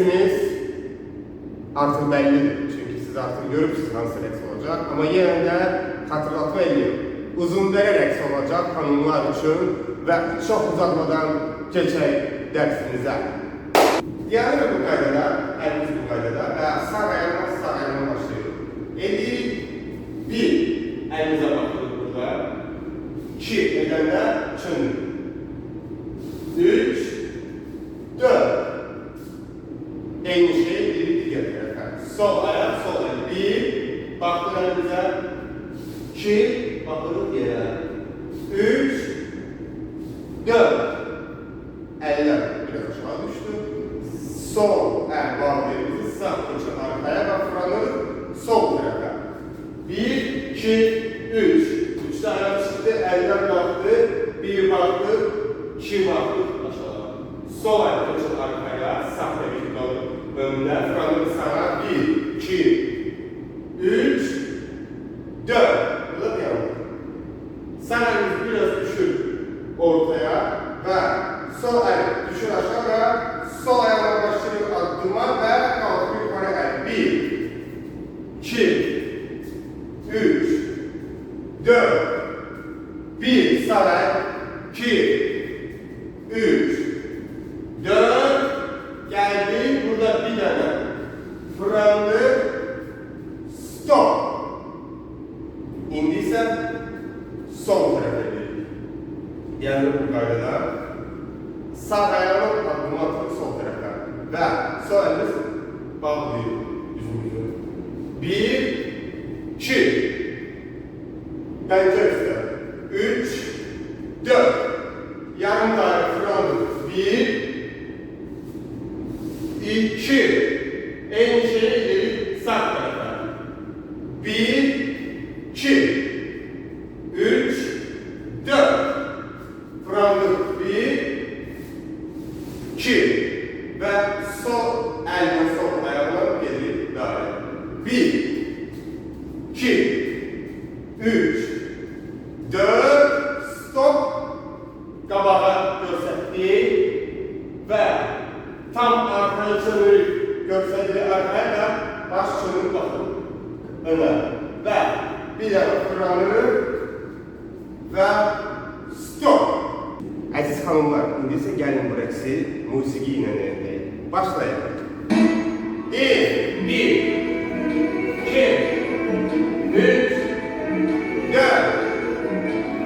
rəqsimiz artıq bəllidir. Çünki siz artıq görürsünüz hansı rəqs olacaq. Amma yenə də xatırlatma edeyim. Uzundərə rəqs olacaq xanımlar üçün və çox uzatmadan keçək dərsimizə. Diğer bu qaydada, əlimiz bu qaydada və sağ ayağına başlayırıq. 51 əlimizə baxırıq burada. 2 edəndə çöndürük. 3 4 eyni şey biri digər tərəfə. Sol ayaq, sol ayaq. 1 baxdıq əlimizə. 2 baxırıq yerə. 3 4 əllər biraz aşağı düşdü. Sol əl bağlayırıq, sağ fırça arkaya və fırlanırıq sol tərəfə. 1 2 3 3-də ayaq çıxdı, əllər qalxdı. 1 baxdıq, 2 baxdıq aşağı. Sol ayaq fırça arkaya, sağ tərəfə qalır önündə. Fırlanırıq sağa. 1 2 3 4 burada dayanır. Sağ əlimiz biraz düşür ortaya və sol ayaq düşür aşağı və sol ayağına başlayır addıma və qalxıb yuxarı əl. 1 2 3 4 1 sağ ayaq 2 3 4 gəldi. Burada bir dənə fırlandı. Stop. İndi isə sol tərəfə gedirik. Yəni bu qaydada sağ ayağını addım atırıq sol tərəfə və sol əlimiz bağlayırıq üzümüzü. 1 2 pəncə üstə 3 4 yarım dairə fırlanırıq. 1 2 eyni şeyi edirik sağ tərəfə. 1 2 3 4 fırlanırıq. 1 2 və sol əllə sol ayağına gedirik dairə. 1 2 3 4 stop. Qabağa göstərdik və tam arxaya çönürük. Göstərilir arxaya və baş çönür baxın önə və bir dəfə fırlanırıq və stop. Əziz xanımlar, indi isə gəlin bu rəqsi musiqi ilə edək. Başlayaq. 1 2 3 4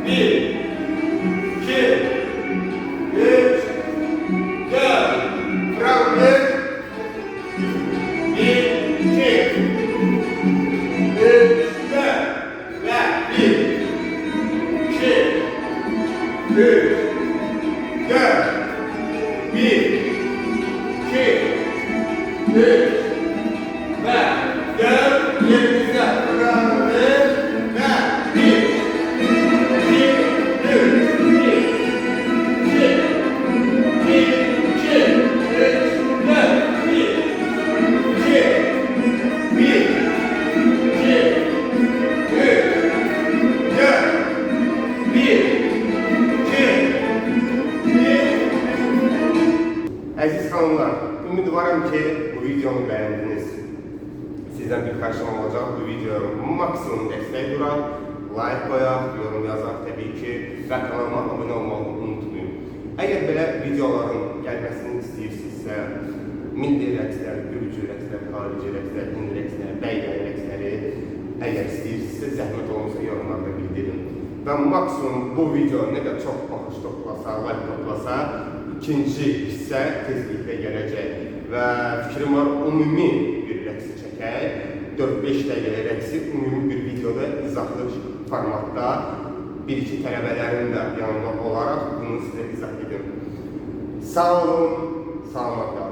1 2 3 4 fırlandık. 1 2 3 4 və 1 2 3 4 1 2 3 və 4 yerimizdə fırlanırıq və 1 2 3 1 2 1 2 3 4 1 2 1 2 3 4 1 Əziz xanımlar, ümidvaram ki bu videonu bəyəndiniz. Sizdən bir xahişim olacaq, bu videoya maksimum dəstək duraq, like qoyaq, yorum yazaq təbii ki və kanalıma abunə olmağı unutmayın. Əgər belə videoların gəlməsini istəyirsinizsə, milli rəqslər, gürcü rəqslər, xarici rəqslər, hindi rəqslər, bəygəli rəqsləri əgər istəyirsinizsə zəhmət olunsa yorumlarda bildirin. Və maksimum bu video nə qədər çox baxış toplasa, like toplasa ikinci hissə tezliklə gələcək və fikrim var ümumi bir rəqsi çəkək. 4-5 dəqiqəlik rəqsi ümumi bir videoda izahlı formatda bir-iki tələbələrin də yanında olaraq bunu sizə izah edim. Sağ olun, salamat qalın.